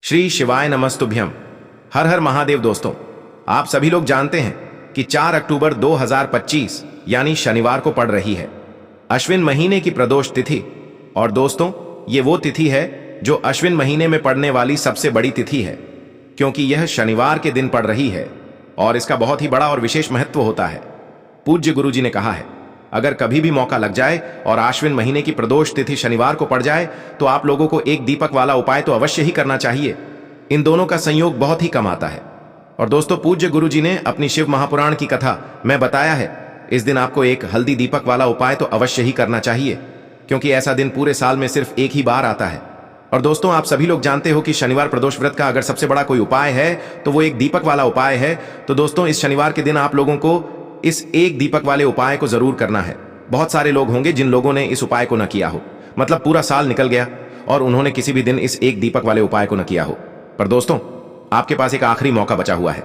श्री शिवाय नमस्तुभ्यम। हर हर महादेव। दोस्तों, आप सभी लोग जानते हैं कि 4 अक्टूबर 2025 यानी शनिवार को पड़ रही है अश्विन महीने की प्रदोष तिथि। और दोस्तों, ये वो तिथि है जो अश्विन महीने में पड़ने वाली सबसे बड़ी तिथि है, क्योंकि यह शनिवार के दिन पड़ रही है और इसका बहुत ही बड़ा और विशेष महत्व होता है। पूज्य गुरु जी ने कहा है, अगर कभी भी मौका लग जाए और आश्विन महीने की प्रदोष तिथि शनिवार को पड़ जाए तो आप लोगों को एक दीपक वाला उपाय तो अवश्य ही करना चाहिए। इन दोनों का संयोग बहुत ही कम आता है। और दोस्तों, पूज्य गुरु जी ने अपनी शिव महापुराण की कथा में बताया है, इस दिन आपको एक हल्दी दीपक वाला उपाय तो अवश्य ही करना चाहिए, क्योंकि ऐसा दिन पूरे साल में सिर्फ एक ही बार आता है। और दोस्तों, आप सभी लोग जानते हो कि शनिवार प्रदोष व्रत का अगर सबसे बड़ा कोई उपाय है तो वो एक दीपक वाला उपाय है। तो दोस्तों, इस शनिवार के दिन आप लोगों को इस एक दीपक वाले उपाय को जरूर करना है। बहुत सारे लोग होंगे जिन लोगों ने इस उपाय को न किया हो, मतलब पूरा साल निकल गया और उन्होंने किसी भी दिन इस एक दीपक वाले उपाय को न किया हो। पर दोस्तों, आपके पास एक आखिरी मौका बचा हुआ है,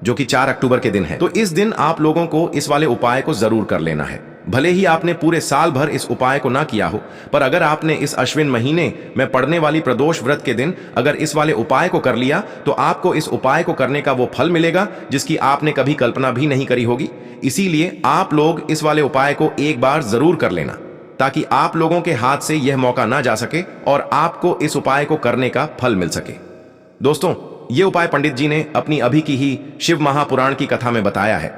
जो कि 4 अक्टूबर के दिन है। तो इस दिन आप लोगों को इस वाले उपाय को जरूर कर लेना है। भले ही आपने पूरे साल भर इस उपाय को ना किया हो, पर अगर आपने इस अश्विन महीने में पड़ने वाली प्रदोष व्रत के दिन अगर इस वाले उपाय को कर लिया तो आपको इस उपाय को करने का वो फल मिलेगा जिसकी आपने कभी कल्पना भी नहीं करी होगी। इसीलिए आप लोग इस वाले उपाय को एक बार जरूर कर लेना, ताकि आप लोगों के हाथ से यह मौका ना जा सके और आपको इस उपाय को करने का फल मिल सके। दोस्तों, ये उपाय पंडित जी ने अपनी अभी की ही शिव महापुराण की कथा में बताया है।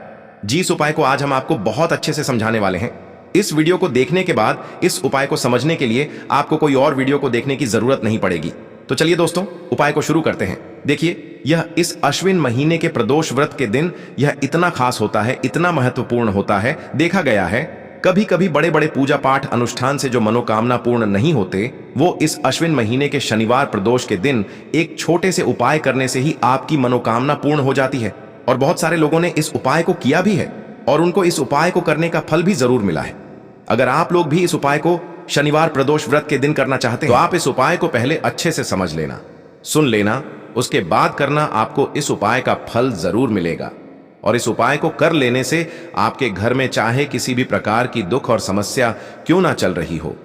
इस उपाय को आज हम आपको बहुत अच्छे से समझाने वाले हैं। इस वीडियो को देखने के बाद इस उपाय को समझने के लिए आपको कोई और वीडियो को देखने की जरूरत नहीं पड़ेगी। तो चलिए दोस्तों, उपाय को शुरू करते हैं। देखिए, यह इस अश्विन महीने के प्रदोष व्रत के दिन यह इतना खास होता है, इतना महत्वपूर्ण होता है। देखा गया है कभी कभी बड़े बड़े पूजा पाठ अनुष्ठान से जो मनोकामना पूर्ण नहीं होते, वो इस अश्विन महीने के शनिवार प्रदोष के दिन एक छोटे से उपाय करने से ही आपकी मनोकामना पूर्ण हो जाती है। और बहुत सारे लोगों ने इस उपाय को किया भी है और उनको इस उपाय को करने का फल भी जरूर मिला है। अगर आप लोग भी इस उपाय को शनिवार प्रदोष व्रत के दिन करना चाहते हैं तो आप इस उपाय को पहले अच्छे से समझ लेना, सुन लेना, उसके बाद करना। आपको इस उपाय का फल जरूर मिलेगा। और इस उपाय को कर लेने से आपके घर में चाहे किसी भी प्रकार की दुख और समस्या क्यों ना चल रही हो,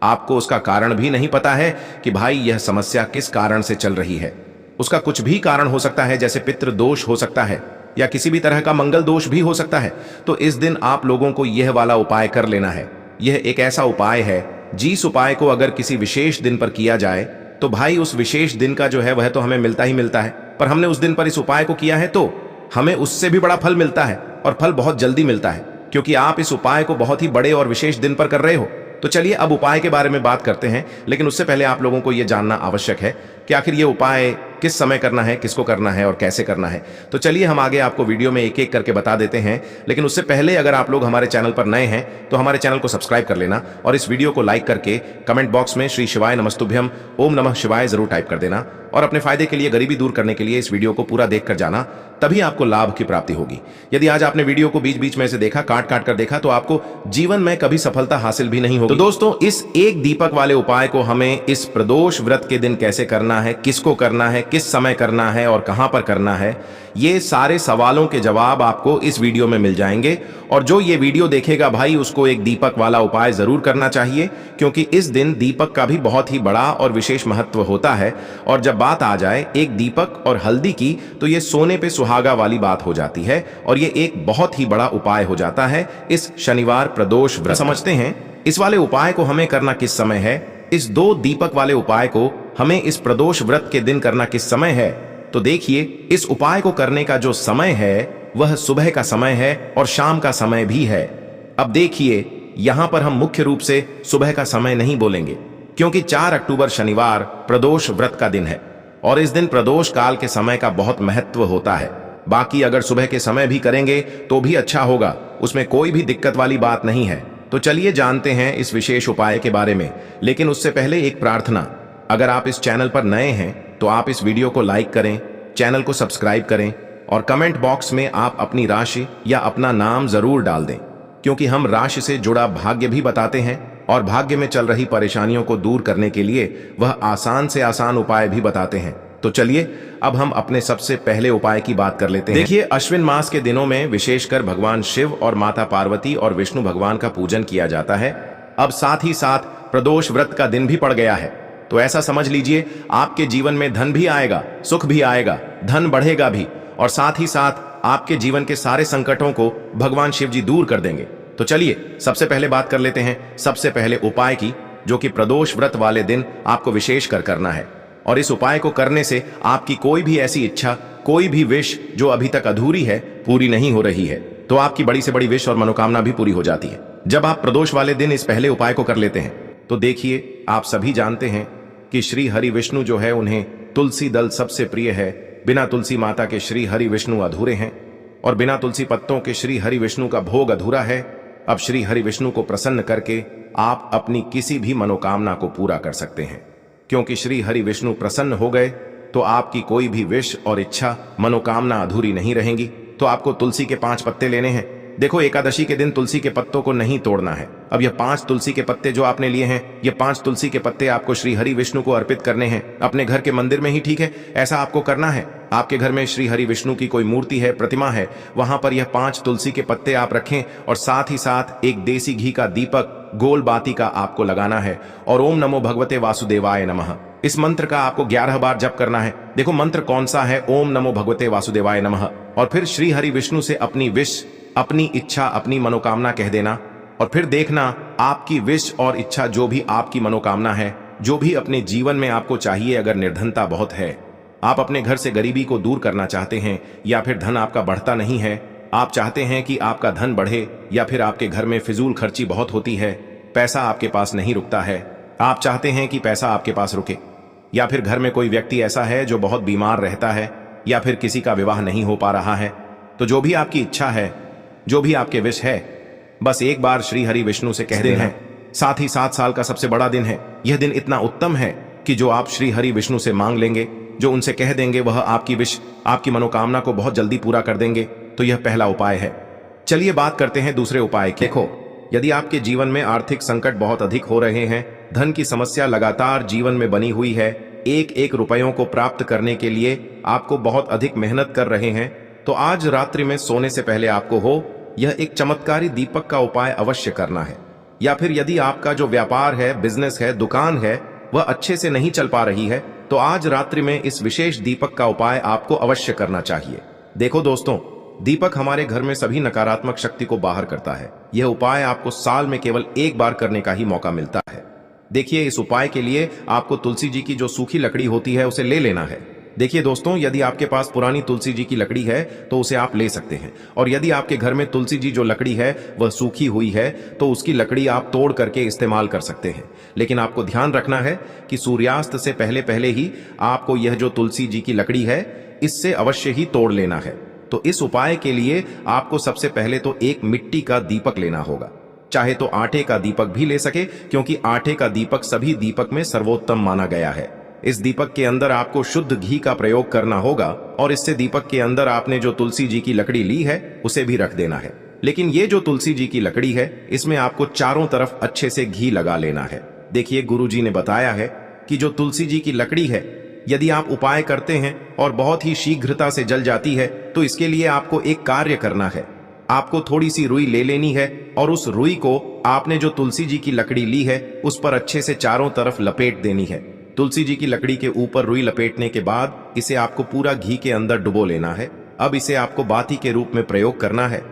आपको उसका कारण भी नहीं पता है कि भाई यह समस्या किस कारण से चल रही है। उसका कुछ भी कारण हो सकता है, जैसे पितृ दोष हो सकता है या किसी भी तरह का मंगल दोष भी हो सकता है। तो इस दिन आप लोगों को यह वाला उपाय कर लेना है। यह एक ऐसा उपाय है जिस उपाय को अगर किसी विशेष दिन पर किया जाए तो भाई उस विशेष दिन का जो है वह तो हमें मिलता ही मिलता है, पर हमने उस दिन पर इस उपाय को किया है तो हमें उससे भी बड़ा फल मिलता है और फल बहुत जल्दी मिलता है, क्योंकि आप इस उपाय को बहुत ही बड़े और विशेष दिन पर कर रहे हो। तो चलिए अब उपाय के बारे में बात करते हैं, लेकिन उससे पहले आप लोगों को यह जानना आवश्यक है कि आखिर ये उपाय किस समय करना है, किसको करना है और कैसे करना है। तो चलिए हम आगे आपको वीडियो में एक एक करके बता देते हैं, लेकिन उससे पहले अगर आप लोग हमारे चैनल पर नए हैं तो हमारे चैनल को सब्सक्राइब कर लेना और इस वीडियो को लाइक करके कमेंट बॉक्स में श्री शिवाय नमस्तुभ्यम ओम नमः शिवाय जरूर टाइप कर देना। और अपने फायदे के लिए, गरीबी दूर करने के लिए इस वीडियो को पूरा देखकर जाना, तभी आपको लाभ की प्राप्ति होगी। यदि आज आपने वीडियो को बीच बीच में से देखा, काट काट कर देखा, तो आपको जीवन में कभी सफलता हासिल भी नहीं होगी। तो दोस्तों, इस एक दीपक वाले उपाय को हमें इस प्रदोष व्रत के दिन कैसे करना है, किसको करना है, किस समय करना है और कहां पर करना है, ये सारे सवालों के जवाब आपको इस वीडियो में मिल जाएंगे। और जो ये वीडियो देखेगा भाई, उसको एक दीपक वाला उपाय जरूर करना चाहिए, क्योंकि इस दिन दीपक का भी बहुत ही बड़ा और विशेष महत्व होता है। और जब बात आ जाए एक दीपक और हल्दी की, तो ये सोने पे सुहागा वाली बात हो जाती है और ये एक बहुत ही बड़ा उपाय हो जाता है इस शनिवार प्रदोष व्रत। समझते हैं इस वाले उपाय को हमें करना किस समय है। इस 2 दीपक वाले उपाय को हमें इस प्रदोष व्रत के दिन करना किस समय है। तो देखिए, इस उपाय को करने का जो समय है वह सुबह का समय है और शाम का समय भी है। अब देखिए, यहां पर हम मुख्य रूप से सुबह का समय नहीं बोलेंगे, क्योंकि 4 अक्टूबर शनिवार प्रदोष व्रत का दिन है और इस दिन प्रदोष काल के समय का बहुत महत्व होता है। बाकी अगर सुबह के समय भी करेंगे तो भी अच्छा होगा, उसमें कोई भी दिक्कत वाली बात नहीं है। तो चलिए जानते हैं इस विशेष उपाय के बारे में, लेकिन उससे पहले एक प्रार्थना। अगर आप इस चैनल पर नए हैं तो आप इस वीडियो को लाइक करें, चैनल को सब्सक्राइब करें और कमेंट बॉक्स में आप अपनी राशि या अपना नाम जरूर डाल दें, क्योंकि हम राशि से जुड़ा भाग्य भी बताते हैं और भाग्य में चल रही परेशानियों को दूर करने के लिए वह आसान से आसान उपाय भी बताते हैं। तो चलिए अब हम अपने सबसे पहले उपाय की बात कर लेते हैं। देखिए, अश्विन मास के दिनों में विशेषकर भगवान शिव और माता पार्वती और विष्णु भगवान का पूजन किया जाता है। अब साथ ही साथ प्रदोष व्रत का दिन भी पड़ गया है, तो ऐसा समझ लीजिए आपके जीवन में धन भी आएगा, सुख भी आएगा, धन बढ़ेगा भी, और साथ ही साथ आपके जीवन के सारे संकटों को भगवान शिव जी दूर कर देंगे। तो चलिए सबसे पहले बात कर लेते हैं सबसे पहले उपाय की, जो कि प्रदोष व्रत वाले दिन आपको विशेष कर करना है। और इस उपाय को करने से आपकी कोई भी ऐसी इच्छा, कोई भी विश जो अभी तक अधूरी है, पूरी नहीं हो रही है, तो आपकी बड़ी से बड़ी विश और मनोकामना भी पूरी हो जाती है जब आप प्रदोष वाले दिन इस पहले उपाय को कर लेते हैं। तो देखिए, आप सभी जानते हैं कि श्री हरि विष्णु जो है, उन्हें तुलसी दल सबसे प्रिय है। बिना तुलसी माता के श्री हरि विष्णु अधूरे हैं, और बिना तुलसी पत्तों के श्री हरि विष्णु का भोग अधूरा है। अब श्री हरि विष्णु को प्रसन्न करके आप अपनी किसी भी मनोकामना को पूरा कर सकते हैं, क्योंकि श्री हरि विष्णु प्रसन्न हो गए तो आपकी कोई भी विश और इच्छा, मनोकामना अधूरी नहीं रहेंगी। तो आपको तुलसी के 5 पत्ते लेने हैं। देखो, एकादशी के दिन तुलसी के पत्तों को नहीं तोड़ना है। अब यह 5 तुलसी के पत्ते जो आपने लिए हैं, ये 5 तुलसी के पत्ते आपको श्री हरि विष्णु को अर्पित करने हैं, अपने घर के मंदिर में ही, ठीक है। ऐसा आपको करना है। आपके घर में श्री हरि विष्णु की कोई मूर्ति है, प्रतिमा है, वहां पर यह 5 तुलसी के पत्ते आप रखें, और साथ ही साथ एक देसी घी का दीपक, गोल बाती का आपको लगाना है, और ओम नमो भगवते वासुदेवाय नमः, इस मंत्र का आपको 11 बार जप करना है। देखो मंत्र कौन सा है, ओम नमो भगवते वासुदेवाय नमः। और फिर श्री हरि विष्णु से अपनी विश, अपनी इच्छा, अपनी मनोकामना कह देना, और फिर देखना आपकी विश और इच्छा, जो भी आपकी मनोकामना है, जो भी अपने जीवन में आपको चाहिए, अगर निर्धनता बहुत है, आप अपने घर से गरीबी को दूर करना चाहते हैं, या फिर धन आपका बढ़ता नहीं है, आप चाहते हैं कि आपका धन बढ़े, या फिर आपके घर में फिजूल खर्ची बहुत होती है, पैसा आपके पास नहीं रुकता है, आप चाहते हैं कि पैसा आपके पास रुके, या फिर घर में कोई व्यक्ति ऐसा है जो बहुत बीमार रहता है, या फिर किसी का विवाह नहीं हो पा रहा है, तो जो भी आपकी इच्छा है, जो भी आपके विश है, बस एक बार श्री हरि विष्णु से कह देना है। साथ ही 7 साल का सबसे बड़ा दिन है। यह दिन इतना उत्तम है कि जो आप श्री हरि विष्णु से मांग लेंगे, जो उनसे कह देंगे, वह आपकी विश, आपकी मनोकामना को बहुत जल्दी पूरा कर देंगे। तो यह पहला उपाय है। चलिए बात करते हैं दूसरे उपाय की। देखो, यदि आपके जीवन में आर्थिक संकट बहुत अधिक हो रहे हैं, धन की समस्या लगातार जीवन में बनी हुई है, एक एक रुपयों को प्राप्त करने के लिए आपको बहुत अधिक मेहनत कर रहे हैं, तो आज रात्रि में सोने से पहले आपको हो यह एक चमत्कारी दीपक का उपाय अवश्य करना है। या फिर यदि आपका जो व्यापार है, बिजनेस है, दुकान है, वह अच्छे से नहीं चल पा रही है, तो आज रात्रि में इस विशेष दीपक का उपाय आपको अवश्य करना चाहिए। देखो दोस्तों, दीपक हमारे घर में सभी नकारात्मक शक्ति को बाहर करता है। यह उपाय आपको साल में केवल एक बार करने का ही मौका मिलता है। देखिए, इस उपाय के लिए आपको तुलसी जी की जो सूखी लकड़ी होती है, उसे ले लेना है। देखिए दोस्तों, यदि आपके पास पुरानी तुलसी जी की लकड़ी है तो उसे आप ले सकते हैं, और यदि आपके घर में तुलसी जी जो लकड़ी है वह सूखी हुई है, तो उसकी लकड़ी आप तोड़ करके इस्तेमाल कर सकते हैं। लेकिन आपको ध्यान रखना है कि सूर्यास्त से पहले पहले ही आपको यह जो तुलसी जी की लकड़ी है, इससे अवश्य ही तोड़ लेना है। तो इस उपाय के लिए आपको सबसे पहले तो एक मिट्टी का दीपक लेना होगा। चाहे तो आटे का दीपक भी ले सके, क्योंकि आटे का दीपक सभी दीपक में सर्वोत्तम माना गया है। इस दीपक के अंदर आपको शुद्ध घी का प्रयोग करना होगा, और इससे दीपक के अंदर आपने जो तुलसी जी की लकड़ी ली है उसे भी रख देना है। लेकिन ये जो तुलसी जी की लकड़ी है, इसमें आपको चारों तरफ अच्छे से घी लगा लेना है। देखिए, गुरु जी ने बताया है कि जो तुलसी जी की लकड़ी है, यदि आप उपाय करते हैं और बहुत ही शीघ्रता से जल जाती है, तो इसके लिए आपको एक कार्य करना है। आपको थोड़ी सी रुई ले लेनी है, और उस रुई को आपने जो तुलसी जी की लकड़ी ली है उस पर अच्छे से चारों तरफ लपेट देनी है। तुलसी जी की लकड़ी के ऊपर रुई लपेटने के बाद इसे आपको पूरा घी के अंदर डुबो लेना है। अब इसे आपको बाती के रूप में प्रयोग करना है।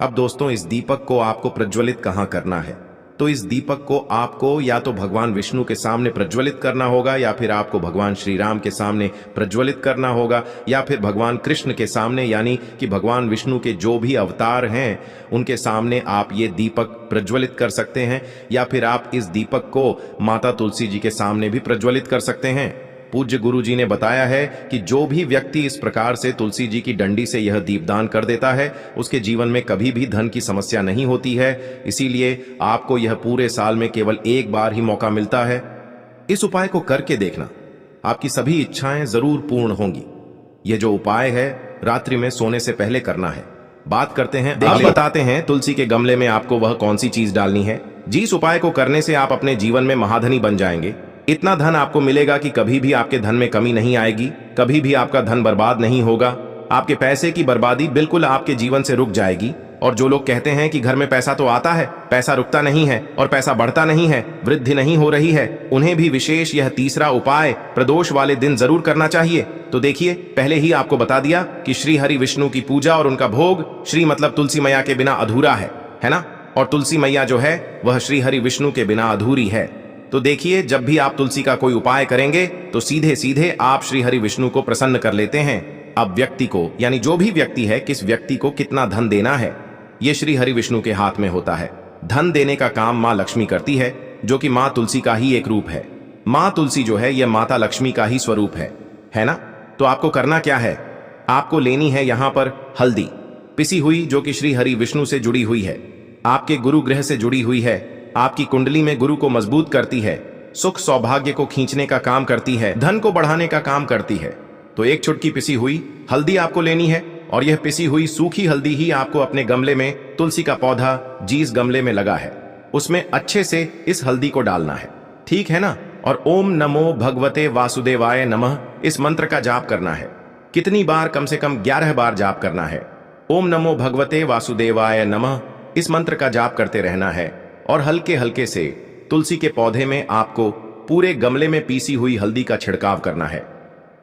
अब दोस्तों, इस दीपक को आपको प्रज्वलित कहाँ करना है? तो इस दीपक को आपको या तो भगवान विष्णु के सामने प्रज्वलित करना होगा, या फिर आपको भगवान श्री राम के सामने प्रज्वलित करना होगा, या फिर भगवान कृष्ण के सामने, यानी कि भगवान विष्णु के जो भी अवतार हैं उनके सामने आप ये दीपक प्रज्वलित कर सकते हैं। या फिर आप इस दीपक को माता तुलसी जी के सामने भी प्रज्वलित कर सकते हैं। पूज्य गुरु जी ने बताया है कि जो भी व्यक्ति इस प्रकार से तुलसी जी की डंडी से यह दीपदान कर देता है, उसके जीवन में कभी भी धन की समस्या नहीं होती है। इसीलिए आपको यह पूरे साल में केवल एक बार ही मौका मिलता है। इस उपाय को करके देखना, आपकी सभी इच्छाएं जरूर पूर्ण होंगी। यह जो उपाय है रात्रि में सोने से पहले करना है। बात करते हैं, अब बताते हैं तुलसी के गमले में आपको वह कौन सी चीज डालनी है। जिस उपाय को करने से आप अपने जीवन में महाधनी बन जाएंगे। इतना धन आपको मिलेगा कि कभी भी आपके धन में कमी नहीं आएगी, कभी भी आपका धन बर्बाद नहीं होगा। आपके पैसे की बर्बादी बिल्कुल आपके जीवन से रुक जाएगी। और जो लोग कहते हैं कि घर में पैसा तो आता है, पैसा रुकता नहीं है और पैसा बढ़ता नहीं है, वृद्धि नहीं हो रही है, उन्हें भी विशेष यह तीसरा उपाय प्रदोष वाले दिन जरूर करना चाहिए। तो देखिए, पहले ही आपको बता दिया कि श्री हरि विष्णु की पूजा और उनका भोग श्री मतलब तुलसी मैया के बिना अधूरा है ना। और तुलसी मैया जो है वह श्री हरि विष्णु के बिना अधूरी है। तो देखिए, जब भी आप तुलसी का कोई उपाय करेंगे तो सीधे सीधे आप श्री हरि विष्णु को प्रसन्न कर लेते हैं। अब व्यक्ति को, यानी जो भी व्यक्ति है, किस व्यक्ति को कितना धन देना है, यह श्री हरि विष्णु के हाथ में होता है। धन देने का काम माँ लक्ष्मी करती है, जो कि माँ तुलसी का ही एक रूप है। माँ तुलसी जो है यह माता लक्ष्मी का ही स्वरूप है ना। तो आपको करना क्या है, आपको लेनी है यहां पर हल्दी पिसी हुई, जो कि श्री हरि विष्णु से जुड़ी हुई है, आपके गुरु ग्रह से जुड़ी हुई है, आपकी कुंडली में गुरु को मजबूत करती है, सुख सौभाग्य को खींचने का काम करती है, धन को बढ़ाने का काम करती है। तो एक चुटकी पिसी हुई हल्दी आपको लेनी है, और यह पिसी हुई सूखी हल्दी ही आपको अपने गमले में, तुलसी का पौधा जिस गमले में लगा है उसमें अच्छे से इस हल्दी को डालना है, ठीक है ना। और ओम नमो भगवते वासुदेवाय नमः इस मंत्र का जाप करना है। कितनी बार, कम से कम 11 बार जाप करना है। ओम नमो भगवते वासुदेवाय नमः इस मंत्र का जाप करते रहना है। और हल्के हल्के से तुलसी के पौधे में आपको पूरे गमले में पीसी हुई हल्दी का छिड़काव करना है।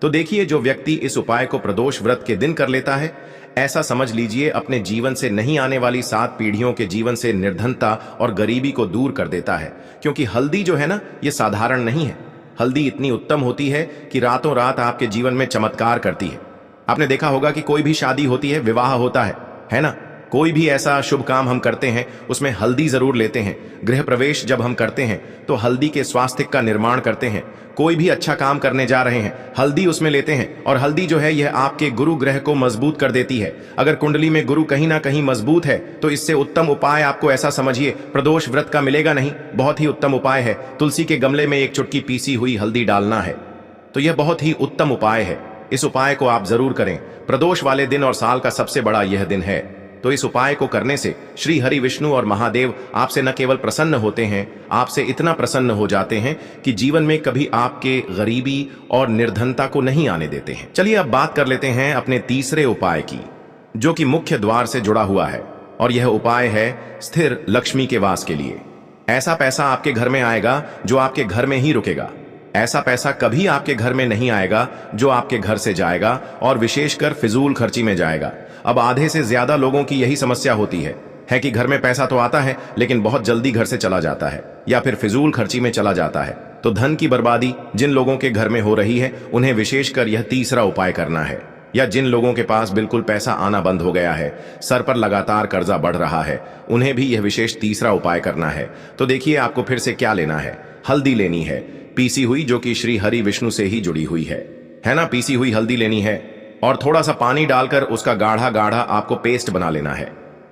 तो देखिए, जो व्यक्ति इस उपाय को प्रदोष व्रत के दिन कर लेता है, ऐसा समझ लीजिए अपने जीवन से नहीं आने वाली 7 पीढ़ियों के जीवन से निर्धनता और गरीबी को दूर कर देता है। क्योंकि हल्दी जो है ना, ये साधारण नहीं है। हल्दी इतनी उत्तम होती है कि रातों रात आपके जीवन में चमत्कार करती है। आपने देखा होगा कि कोई भी शादी होती है, विवाह होता है ना। कोई भी ऐसा शुभ काम हम करते हैं उसमें हल्दी जरूर लेते हैं। गृह प्रवेश जब हम करते हैं तो हल्दी के स्वास्थ्य का निर्माण करते हैं। कोई भी अच्छा काम करने जा रहे हैं, हल्दी उसमें लेते हैं। और हल्दी जो है यह आपके गुरु ग्रह को मजबूत कर देती है। अगर कुंडली में गुरु कहीं ना कहीं मजबूत है तो इससे उत्तम उपाय आपको ऐसा समझिए प्रदोष व्रत का मिलेगा नहीं। बहुत ही उत्तम उपाय है, तुलसी के गमले में एक चुटकी पीसी हुई हल्दी डालना है। तो यह बहुत ही उत्तम उपाय है। इस उपाय को आप जरूर करें। प्रदोष वाले दिन और साल का सबसे बड़ा यह दिन है। तो इस उपाय को करने से श्री हरि विष्णु और महादेव आपसे न केवल प्रसन्न होते हैं, आपसे इतना प्रसन्न हो जाते हैं कि जीवन में कभी आपके गरीबी और निर्धनता को नहीं आने देते हैं। चलिए अब बात कर लेते हैं अपने तीसरे उपाय की, जो कि मुख्य द्वार से जुड़ा हुआ है। और यह उपाय है स्थिर लक्ष्मी के वास के लिए। ऐसा पैसा आपके घर में आएगा जो आपके घर में ही रुकेगा। ऐसा पैसा कभी आपके घर में नहीं आएगा जो आपके घर से जाएगा, और विशेषकर फिजूल खर्ची में जाएगा। अब आधे से ज्यादा लोगों की यही समस्या होती है कि घर में पैसा तो आता है लेकिन बहुत जल्दी घर से चला जाता है, या फिर फिजूल खर्ची में चला जाता है। तो धन की बर्बादी जिन लोगों के घर में हो रही है उन्हें विशेषकर यह तीसरा उपाय करना है। या जिन लोगों के पास बिल्कुल पैसा आना बंद हो गया है, सर पर लगातार कर्जा बढ़ रहा है, उन्हें भी यह विशेष तीसरा उपाय करना है। तो देखिए, आपको फिर से क्या लेना है, हल्दी लेनी है पीसी हुई, जो कि श्री हरि विष्णु से ही जुड़ी हुई है ना। पीसी हुई हल्दी लेनी है और थोड़ा सा पानी डालकर उसका गाढ़ा गाढ़ा आपको पेस्ट बना लेना है।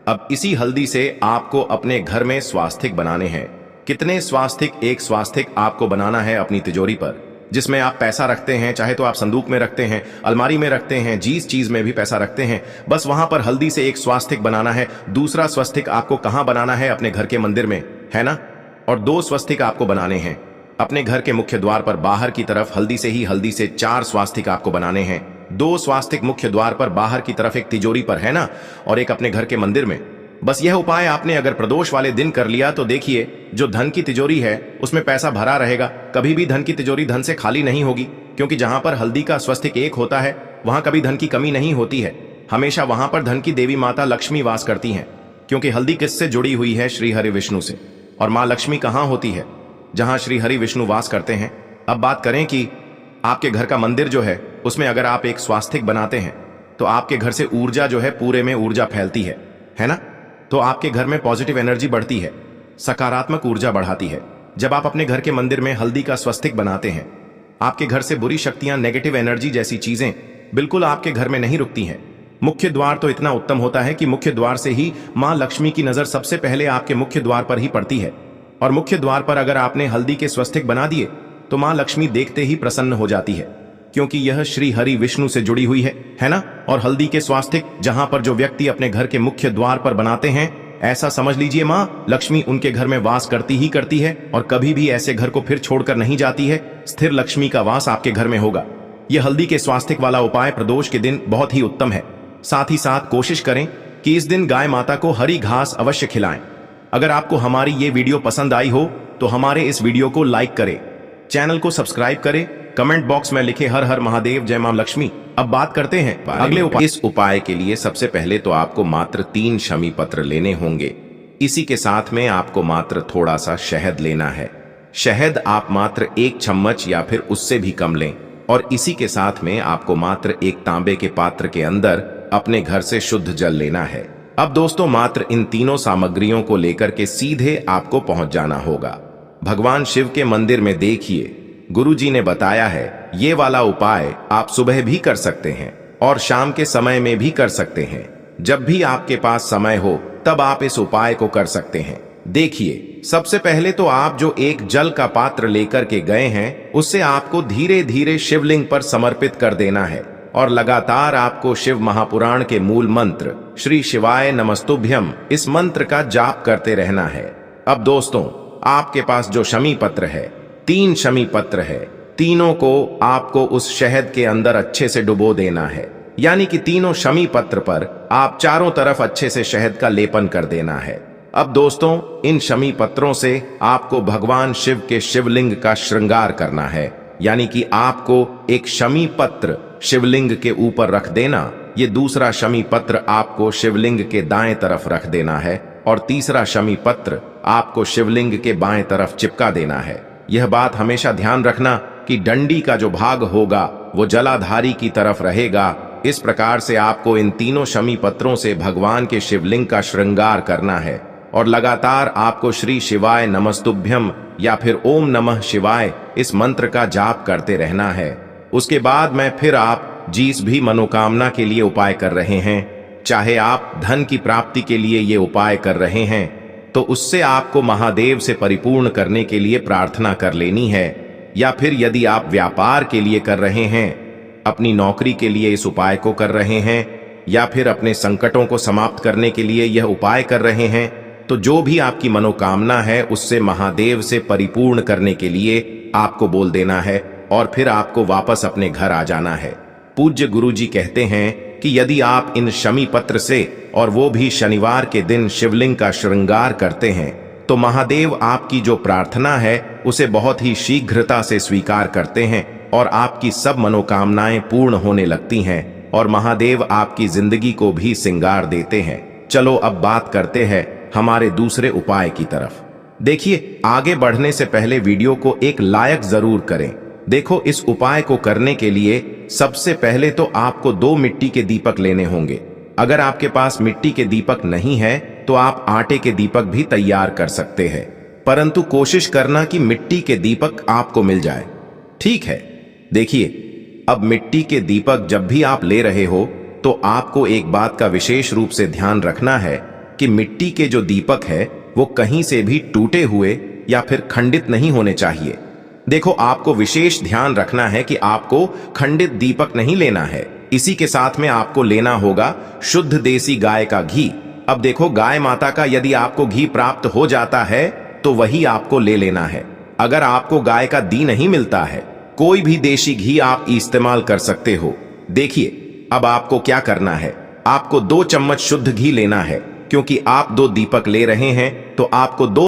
अब इसी हल्दी से आपको अपने घर में स्वास्तिक बनाने हैं। कितने स्वास्तिक? एक स्वास्तिक आपको बनाना है अपनी तिजोरी पर, जिसमें आप पैसा रखते हैं। चाहे तो आप संदूक में रखते हैं, अलमारी में रखते हैं, जिस चीज में भी पैसा रखते हैं, बस वहां पर हल्दी से एक स्वास्तिक बनाना है। दूसरा स्वस्तिक आपको कहां बनाना है? अपने घर के मंदिर में, है ना। और 2 स्वस्तिक आपको बनाने हैं अपने घर के मुख्य द्वार पर बाहर की तरफ। हल्दी से 4 स्वास्तिक आपको बनाने हैं। 2 स्वास्तिक मुख्य द्वार पर बाहर की तरफ, एक तिजोरी पर, है ना, और एक अपने घर के मंदिर में। बस यह उपाय आपने अगर प्रदोष वाले दिन कर लिया तो देखिए, जो धन की तिजोरी है उसमें पैसा भरा रहेगा। कभी भी धन की तिजोरी धन से खाली नहीं होगी, क्योंकि जहां पर हल्दी का स्वस्तिक एक होता है वहां कभी धन की कमी नहीं होती है। हमेशा वहां पर धन की देवी माता लक्ष्मी वास करती हैं, क्योंकि हल्दी किससे जुड़ी हुई है? श्री हरि विष्णु से। और माँ लक्ष्मी कहां होती है? जहां श्री हरि विष्णु वास करते हैं। अब बात करें कि आपके घर का मंदिर जो है उसमें अगर आप एक स्वास्तिक बनाते हैं तो आपके घर से ऊर्जा जो है, पूरे में ऊर्जा फैलती है ना। तो आपके घर में पॉजिटिव एनर्जी बढ़ती है, सकारात्मक ऊर्जा बढ़ाती है। जब आप अपने घर के मंदिर में हल्दी का स्वस्तिक बनाते हैं, आपके घर से बुरी शक्तियां, नेगेटिव एनर्जी जैसी चीजें बिल्कुल आपके घर में नहीं रुकती हैं। मुख्य द्वार तो इतना उत्तम होता है कि मुख्य द्वार से ही मां लक्ष्मी की नजर सबसे पहले आपके मुख्य द्वार पर ही पड़ती है। और मुख्य द्वार पर अगर आपने हल्दी के स्वस्तिक बना दिए तो मां लक्ष्मी देखते ही प्रसन्न हो जाती है, क्योंकि यह श्री हरि विष्णु से जुड़ी हुई है ना। और हल्दी के स्वास्तिक जहां पर जो व्यक्ति अपने घर के मुख्य द्वार पर बनाते हैं, ऐसा समझ लीजिए मां लक्ष्मी उनके घर में वास करती ही करती है, और कभी भी ऐसे घर को फिर छोड़कर नहीं जाती है। स्थिर लक्ष्मी का वास आपके घर में होगा। यह हल्दी के स्वास्तिक वाला उपाय प्रदोष के दिन बहुत ही उत्तम है। साथ ही साथ कोशिश करें कि इस दिन गाय माता को हरी घास अवश्य खिलाएं। अगर आपको हमारी ये वीडियो पसंद आई हो तो हमारे इस वीडियो को लाइक करें, चैनल को सब्सक्राइब करें, कमेंट बॉक्स में लिखे हर हर महादेव, जय मां लक्ष्मी। अब बात करते हैं अगले उपाय। इस उपाय के लिए सबसे पहले तो आपको मात्र 3 शमी पत्र लेने होंगे। इसी के साथ में आपको मात्र थोड़ा सा शहद लेना है। शहद आप मात्र 1 चम्मच या फिर उससे भी कम लें, और इसी के साथ में आपको मात्र एक तांबे के पात्र के अंदर अपने घर से शुद्ध जल लेना है। अब दोस्तों, मात्र इन तीनों सामग्रियों को लेकर के सीधे आपको पहुंच जाना होगा भगवान शिव के मंदिर में। देखिए, गुरुजी ने बताया है ये वाला उपाय आप सुबह भी कर सकते हैं और शाम के समय में भी कर सकते हैं। जब भी आपके पास समय हो तब आप इस उपाय को कर सकते हैं। देखिए, सबसे पहले तो आप जो एक जल का पात्र लेकर के गए हैं उससे आपको धीरे धीरे शिवलिंग पर समर्पित कर देना है, और लगातार आपको शिव महापुराण के मूल मंत्र श्री शिवाय नमस्तुभ्यम इस मंत्र का जाप करते रहना है। अब दोस्तों, आपके पास जो शमी पत्र है, 3 शमी पत्र है, तीनों को आपको उस शहद के अंदर अच्छे से डुबो देना है। यानी कि तीनों शमी पत्र पर आप चारों तरफ अच्छे से शहद का लेपन कर देना है। अब दोस्तों, इन शमी पत्रों से आपको भगवान शिव के शिवलिंग का श्रृंगार करना है। यानी कि आपको एक शमी पत्र शिवलिंग के ऊपर रख देना, ये दूसरा शमी पत्र आपको शिवलिंग के दाएं तरफ रख देना है, और तीसरा शमी पत्र आपको शिवलिंग के बाएं तरफ चिपका देना है। यह बात हमेशा ध्यान रखना कि डंडी का जो भाग होगा वो जलाधारी की तरफ रहेगा। इस प्रकार से आपको इन तीनों शमी पत्रों से भगवान के शिवलिंग का श्रृंगार करना है, और लगातार आपको श्री शिवाय नमस्तुभ्यम या फिर ओम नमः शिवाय इस मंत्र का जाप करते रहना है। उसके बाद में फिर आप जिस भी मनोकामना के लिए उपाय कर रहे हैं, चाहे आप धन की प्राप्ति के लिए ये उपाय कर रहे हैं, तो उससे आपको महादेव से परिपूर्ण करने के लिए प्रार्थना कर लेनी है। या फिर यदि आप व्यापार के लिए कर रहे हैं, अपनी नौकरी के लिए इस उपाय को कर रहे हैं, या फिर अपने संकटों को समाप्त करने के लिए यह उपाय कर रहे हैं, तो जो भी आपकी मनोकामना है उससे महादेव से परिपूर्ण करने के लिए आपको बोल देना है, और फिर आपको वापस अपने घर आ जाना है। पूज्य गुरुजी कहते हैं कि यदि आप इन शमी पत्र से, और वो भी शनिवार के दिन, शिवलिंग का श्रृंगार करते हैं तो महादेव आपकी जो प्रार्थना है उसे बहुत ही शीघ्रता से स्वीकार करते हैं, और आपकी सब मनोकामनाएं पूर्ण होने लगती हैं, और महादेव आपकी जिंदगी को भी सिंगार देते हैं। चलो अब बात करते हैं हमारे दूसरे उपाय की तरफ। देखिए, आगे बढ़ने से पहले वीडियो को एक लाइक जरूर करें। देखो, इस उपाय को करने के लिए सबसे पहले तो आपको 2 मिट्टी के दीपक लेने होंगे। अगर आपके पास मिट्टी के दीपक नहीं है तो आप आटे के दीपक भी तैयार कर सकते हैं, परंतु कोशिश करना कि मिट्टी के दीपक आपको मिल जाए। ठीक है। देखिए, अब मिट्टी के दीपक जब भी आप ले रहे हो तो आपको एक बात का विशेष रूप से ध्यान रखना है कि मिट्टी के जो दीपक है वो कहीं से भी टूटे हुए या फिर खंडित नहीं होने चाहिए। देखो, आपको विशेष ध्यान रखना है कि आपको खंडित दीपक नहीं लेना है। इसी के साथ में आपको लेना होगा शुद्ध देसी गाय का घी। अब देखो, गाय माता का यदि आपको घी प्राप्त हो जाता है तो वही आपको ले लेना है। अगर आपको गाय का घी नहीं मिलता है, कोई भी देशी घी आप इस्तेमाल कर सकते हो। देखिए, अब आपको क्या करना है, आपको 2 चम्मच शुद्ध घी लेना है। क्योंकि आप 2 दीपक ले रहे हैं तो आपको 2